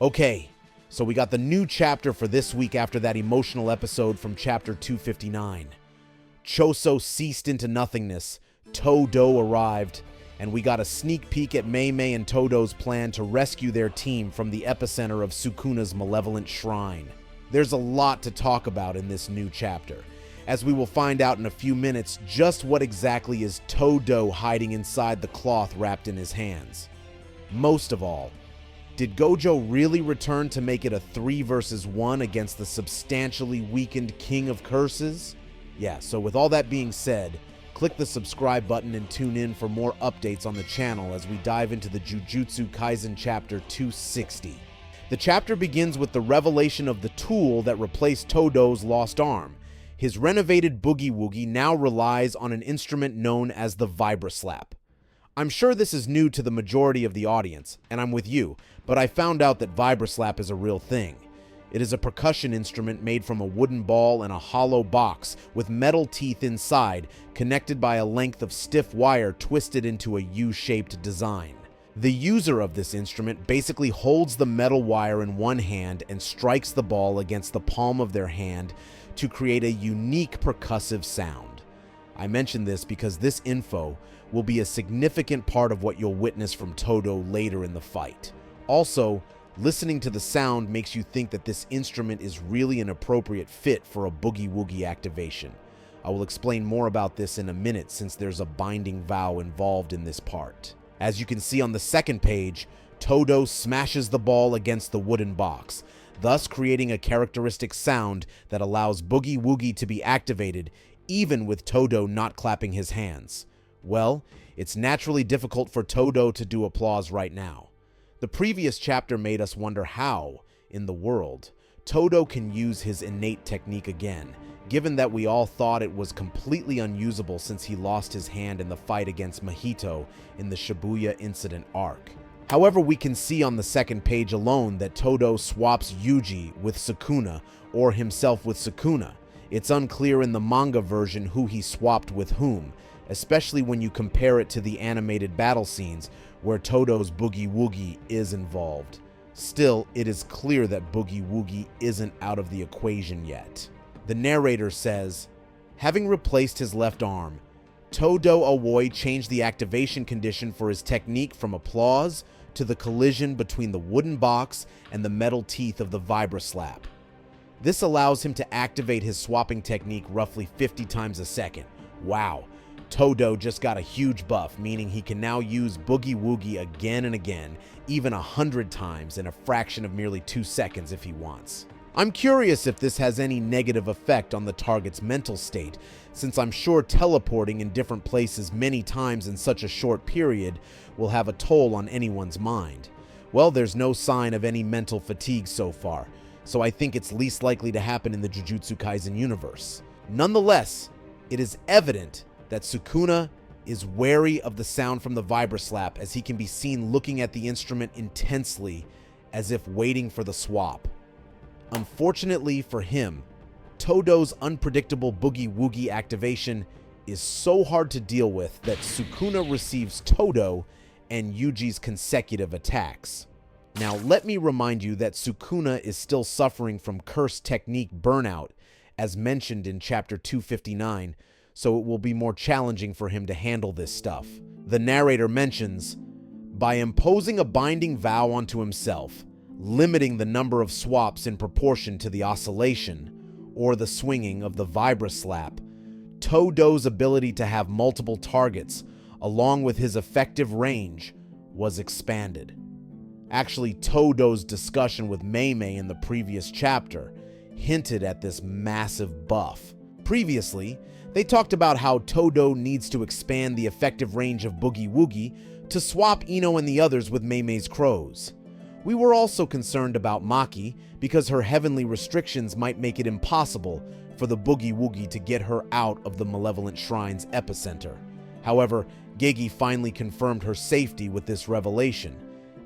Okay, so we got the new chapter for this week after that emotional episode from chapter 259. Choso ceased into nothingness, Todo arrived, and we got a sneak peek at Mei Mei and Todo's plan to rescue their team from the epicenter of Sukuna's malevolent shrine. There's a lot to talk about in this new chapter, as we will find out in a few minutes just what exactly is Todo hiding inside the cloth wrapped in his hands. Most of all, did Gojo really return to make it a 3 versus 1 against the substantially weakened King of Curses? Yeah, so with all that being said, click the subscribe button and tune in for more updates on the channel as we dive into the Jujutsu Kaisen Chapter 260. The chapter begins with the revelation of the tool that replaced Todo's lost arm. His renovated Boogie Woogie now relies on an instrument known as the Vibraslap. I'm sure this is new to the majority of the audience, and I'm with you, but I found out that Vibraslap is a real thing. It is a percussion instrument made from a wooden ball and a hollow box with metal teeth inside, connected by a length of stiff wire twisted into a U-shaped design. The user of this instrument basically holds the metal wire in one hand and strikes the ball against the palm of their hand to create a unique percussive sound. I mention this because this info will be a significant part of what you'll witness from Todo later in the fight. Also, listening to the sound makes you think that this instrument is really an appropriate fit for a Boogie Woogie activation. I will explain more about this in a minute since there's a binding vow involved in this part. As you can see on the second page, Todo smashes the ball against the wooden box, thus creating a characteristic sound that allows Boogie Woogie to be activated even with Todo not clapping his hands. Well, it's naturally difficult for Todo to do applause right now. The previous chapter made us wonder how, in the world, Todo can use his innate technique again, given that we all thought it was completely unusable since he lost his hand in the fight against Mahito in the Shibuya incident arc. However, we can see on the second page alone that Todo swaps Yuji with Sukuna or himself with Sukuna. It's unclear in the manga version who he swapped with whom, especially when you compare it to the animated battle scenes where Todo's Boogie Woogie is involved. Still, it is clear that Boogie Woogie isn't out of the equation yet. The narrator says, having replaced his left arm, Todo Aoi changed the activation condition for his technique from applause to the collision between the wooden box and the metal teeth of the Vibraslap. This allows him to activate his swapping technique roughly 50 times a second. Wow, Todo just got a huge buff, meaning he can now use Boogie Woogie again and again, even 100 times in a fraction of merely 2 seconds if he wants. I'm curious if this has any negative effect on the target's mental state, since I'm sure teleporting in different places many times in such a short period will have a toll on anyone's mind. Well, there's no sign of any mental fatigue so far, so I think it's least likely to happen in the Jujutsu Kaisen universe. Nonetheless, it is evident that Sukuna is wary of the sound from the Vibraslap, as he can be seen looking at the instrument intensely as if waiting for the swap. Unfortunately for him, Todo's unpredictable Boogie Woogie activation is so hard to deal with that Sukuna receives Todo and Yuji's consecutive attacks. Now, let me remind you that Sukuna is still suffering from curse technique burnout, as mentioned in chapter 259, so it will be more challenging for him to handle this stuff. The narrator mentions, by imposing a binding vow onto himself, limiting the number of swaps in proportion to the oscillation, or the swinging of the Vibraslap, Todo's ability to have multiple targets, along with his effective range, was expanded. Actually, Todo's discussion with Mei Mei in the previous chapter hinted at this massive buff. Previously, they talked about how Todo needs to expand the effective range of Boogie Woogie to swap Ino and the others with Mei Mei's crows. We were also concerned about Maki because her heavenly restrictions might make it impossible for the Boogie Woogie to get her out of the Malevolent Shrine's epicenter. However, Gege finally confirmed her safety with this revelation.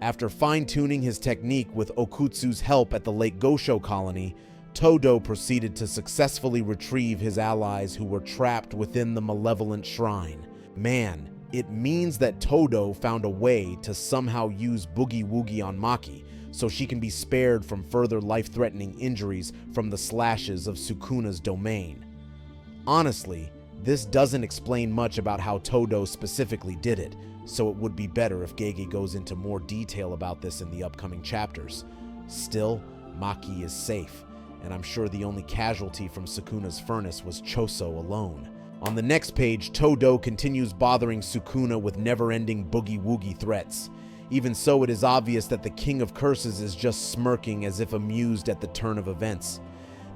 After fine-tuning his technique with Okutsu's help at the Lake Gojo colony, Todo proceeded to successfully retrieve his allies who were trapped within the Malevolent Shrine. Man, it means that Todo found a way to somehow use Boogie Woogie on Maki, so she can be spared from further life-threatening injuries from the slashes of Sukuna's domain. Honestly, this doesn't explain much about how Todo specifically did it, so it would be better if Gege goes into more detail about this in the upcoming chapters. Still, Maki is safe, and I'm sure the only casualty from Sukuna's furnace was Choso alone. On the next page, Todo continues bothering Sukuna with never-ending Boogie Woogie threats. Even so, it is obvious that the King of Curses is just smirking as if amused at the turn of events.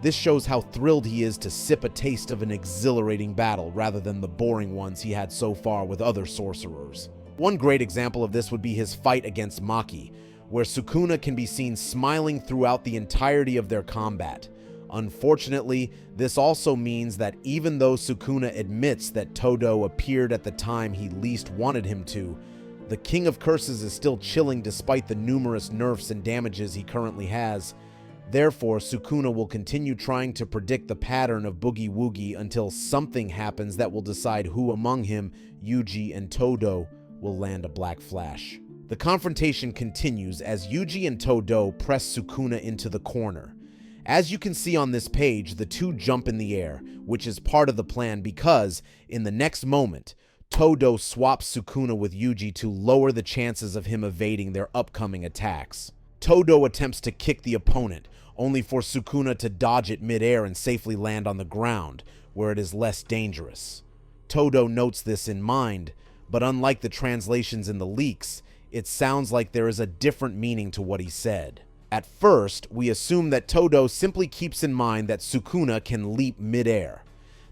This shows how thrilled he is to sip a taste of an exhilarating battle rather than the boring ones he had so far with other sorcerers. One great example of this would be his fight against Maki, where Sukuna can be seen smiling throughout the entirety of their combat. Unfortunately, this also means that even though Sukuna admits that Todo appeared at the time he least wanted him to, the King of Curses is still chilling despite the numerous nerfs and damages he currently has. Therefore, Sukuna will continue trying to predict the pattern of Boogie Woogie until something happens that will decide who among him, Yuji and Todo, will land a Black Flash. The confrontation continues as Yuji and Todo press Sukuna into the corner. As you can see on this page, the two jump in the air, which is part of the plan because, in the next moment, Todo swaps Sukuna with Yuji to lower the chances of him evading their upcoming attacks. Todo attempts to kick the opponent, only for Sukuna to dodge it mid-air and safely land on the ground, where it is less dangerous. Todo notes this in mind, but unlike the translations in the leaks, it sounds like there is a different meaning to what he said. At first, we assume that Todo simply keeps in mind that Sukuna can leap mid-air.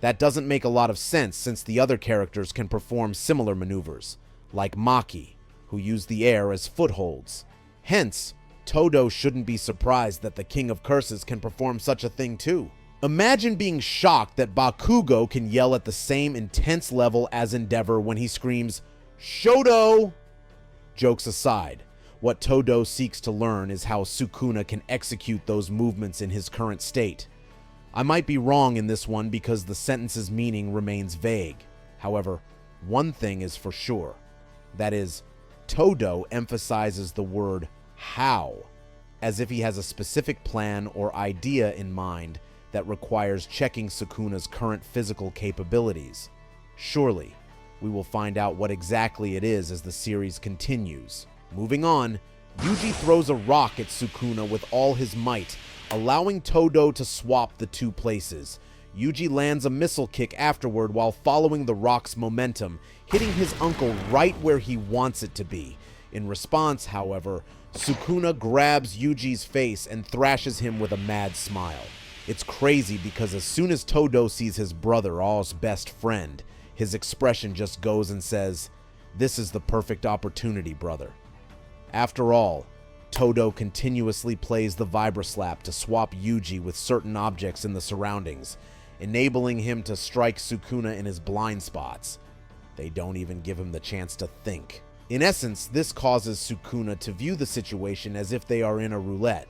That doesn't make a lot of sense since the other characters can perform similar maneuvers, like Maki, who use the air as footholds. Hence, Todo shouldn't be surprised that the King of Curses can perform such a thing too. Imagine being shocked that Bakugo can yell at the same intense level as Endeavor when he screams, "Shoto!" Jokes aside, what Todo seeks to learn is how Sukuna can execute those movements in his current state. I might be wrong in this one because the sentence's meaning remains vague. However, one thing is for sure. That is, Todo emphasizes the word how, as if he has a specific plan or idea in mind that requires checking Sukuna's current physical capabilities. Surely, we will find out what exactly it is as the series continues. Moving on, Yuji throws a rock at Sukuna with all his might, allowing Todo to swap the two places. Yuji lands a missile kick afterward while following the rock's momentum, hitting his uncle right where he wants it to be. In response, however, Sukuna grabs Yuji's face and thrashes him with a mad smile. It's crazy because as soon as Todo sees his brother, All's best friend, his expression just goes and says, "This is the perfect opportunity, brother." After all, Todo continuously plays the Vibra-Slap to swap Yuji with certain objects in the surroundings, enabling him to strike Sukuna in his blind spots. They don't even give him the chance to think. In essence, this causes Sukuna to view the situation as if they are in a roulette.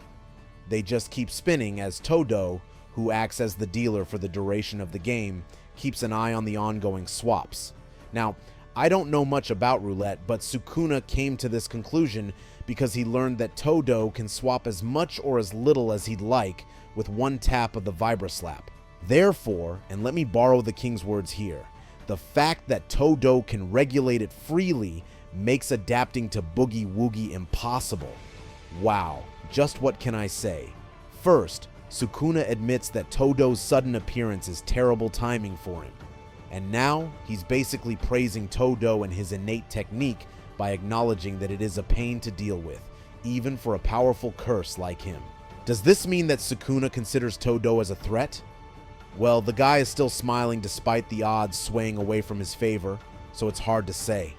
They just keep spinning as Todo, who acts as the dealer for the duration of the game, keeps an eye on the ongoing swaps. Now, I don't know much about roulette, but Sukuna came to this conclusion because he learned that Todo can swap as much or as little as he'd like with one tap of the Vibra-Slap. Therefore, and let me borrow the king's words here, the fact that Todo can regulate it freely makes adapting to Boogie Woogie impossible. Wow, just what can I say? First, Sukuna admits that Todo's sudden appearance is terrible timing for him. And now, he's basically praising Todo and his innate technique by acknowledging that it is a pain to deal with, even for a powerful curse like him. Does this mean that Sukuna considers Todo as a threat? Well, the guy is still smiling despite the odds swaying away from his favor, so it's hard to say.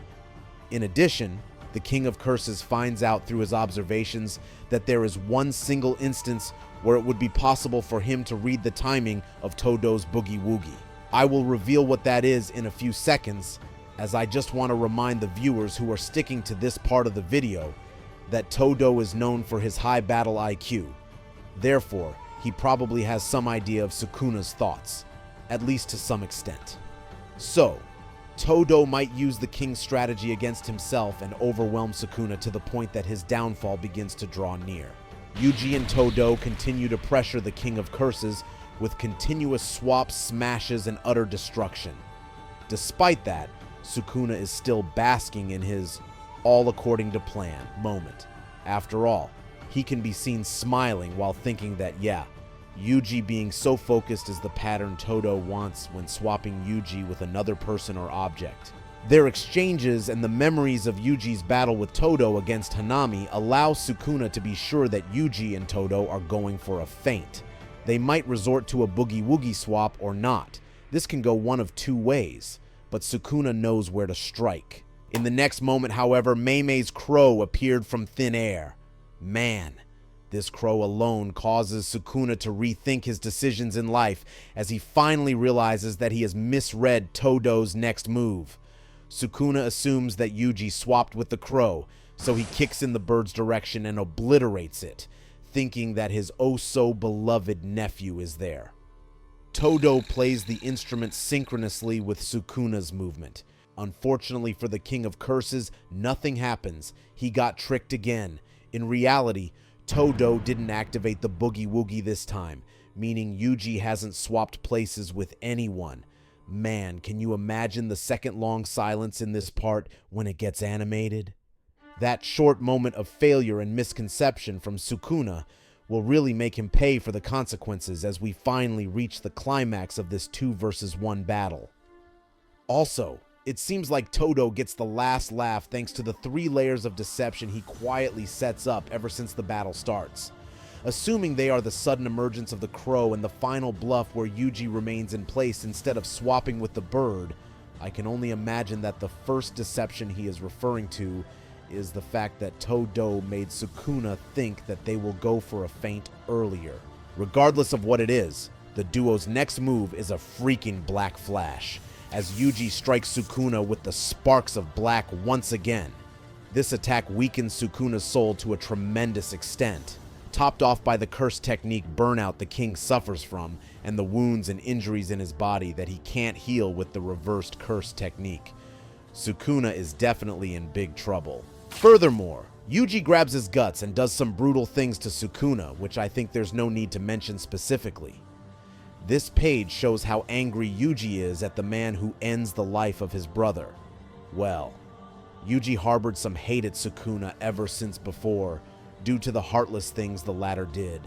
In addition, the King of Curses finds out through his observations that there is one single instance where it would be possible for him to read the timing of Todo's Boogie Woogie. I will reveal what that is in a few seconds, as I just want to remind the viewers who are sticking to this part of the video that Todo is known for his high battle IQ. Therefore, he probably has some idea of Sukuna's thoughts, at least to some extent. So, Todo might use the king's strategy against himself and overwhelm Sukuna to the point that his downfall begins to draw near. Yuji and Todo continue to pressure the King of Curses with continuous swaps, smashes, and utter destruction. Despite that, Sukuna is still basking in his all according to plan moment. After all, he can be seen smiling while thinking that, yeah, Yuji being so focused is the pattern Todo wants when swapping Yuji with another person or object. Their exchanges and the memories of Yuji's battle with Todo against Hanami allow Sukuna to be sure that Yuji and Todo are going for a feint. They might resort to a Boogie Woogie swap or not. This can go one of two ways, but Sukuna knows where to strike. In the next moment, however, Mei Mei's crow appeared from thin air. Man, this crow alone causes Sukuna to rethink his decisions in life as he finally realizes that he has misread Todo's next move. Sukuna assumes that Yuji swapped with the crow, so he kicks in the bird's direction and obliterates it, thinking that his oh-so-beloved nephew is there. Todo plays the instrument synchronously with Sukuna's movement. Unfortunately for the King of Curses, nothing happens. He got tricked again. In reality, Todo didn't activate the Boogie Woogie this time, meaning Yuji hasn't swapped places with anyone. Man, can you imagine the second-long silence in this part when it gets animated? That short moment of failure and misconception from Sukuna will really make him pay for the consequences as we finally reach the climax of this 2 versus 1 battle. Also, it seems like Todo gets the last laugh thanks to the 3 layers of deception he quietly sets up ever since the battle starts. Assuming they are the sudden emergence of the crow and the final bluff where Yuji remains in place instead of swapping with the bird, I can only imagine that the first deception he is referring to is the fact that Todo made Sukuna think that they will go for a feint earlier. Regardless of what it is, the duo's next move is a freaking black flash, as Yuji strikes Sukuna with the sparks of black once again. This attack weakens Sukuna's soul to a tremendous extent, topped off by the curse technique burnout the king suffers from and the wounds and injuries in his body that he can't heal with the reversed curse technique. Sukuna is definitely in big trouble. Furthermore, Yuji grabs his guts and does some brutal things to Sukuna, which I think there's no need to mention specifically. This page shows how angry Yuji is at the man who ends the life of his brother. Well, Yuji harbored some hate at Sukuna ever since before, due to the heartless things the latter did.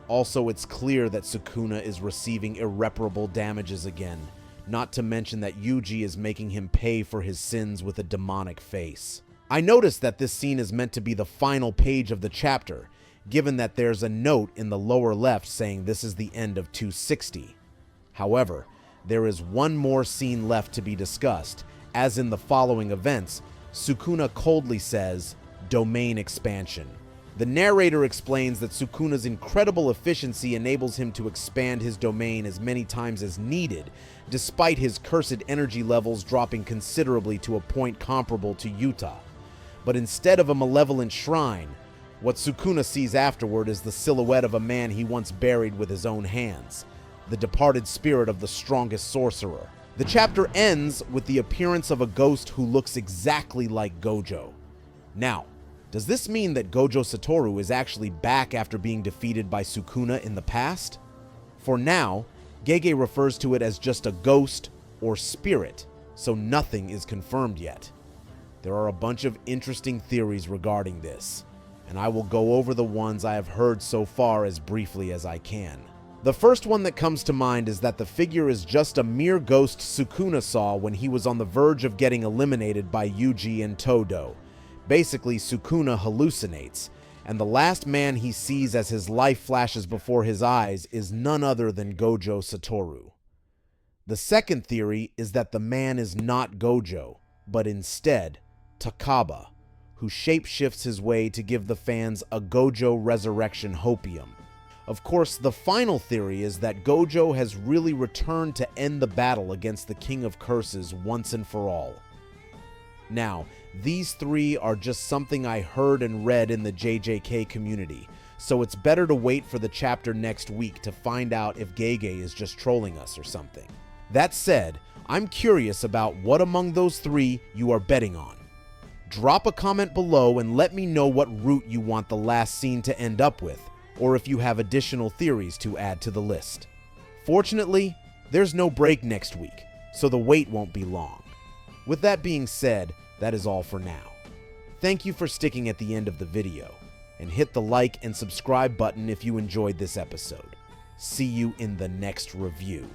Also, it's clear that Sukuna is receiving irreparable damages again, not to mention that Yuji is making him pay for his sins with a demonic face. I noticed that this scene is meant to be the final page of the chapter, given that there's a note in the lower left saying this is the end of 260. However, there is one more scene left to be discussed, as in the following events, Sukuna coldly says, "Domain expansion." The narrator explains that Sukuna's incredible efficiency enables him to expand his domain as many times as needed, despite his cursed energy levels dropping considerably to a point comparable to Yuta. But instead of a malevolent shrine, what Sukuna sees afterward is the silhouette of a man he once buried with his own hands, the departed spirit of the strongest sorcerer. The chapter ends with the appearance of a ghost who looks exactly like Gojo. Now, does this mean that Gojo Satoru is actually back after being defeated by Sukuna in the past? For now, Gege refers to it as just a ghost or spirit, so nothing is confirmed yet. There are a bunch of interesting theories regarding this, and I will go over the ones I have heard so far as briefly as I can. The first one that comes to mind is that the figure is just a mere ghost Sukuna saw when he was on the verge of getting eliminated by Yuji and Todo. Basically, Sukuna hallucinates, and the last man he sees as his life flashes before his eyes is none other than Gojo Satoru. The second theory is that the man is not Gojo, but instead Takaba, who shapeshifts his way to give the fans a Gojo resurrection hopium. Of course, the final theory is that Gojo has really returned to end the battle against the King of Curses once and for all. Now, these 3 are just something I heard and read in the JJK community, so it's better to wait for the chapter next week to find out if Gege is just trolling us or something. That said, I'm curious about what among those three you are betting on. Drop a comment below and let me know what route you want the last scene to end up with, or if you have additional theories to add to the list. Fortunately, there's no break next week, so the wait won't be long. With that being said, that is all for now. Thank you for sticking at the end of the video, and hit the like and subscribe button if you enjoyed this episode. See you in the next review.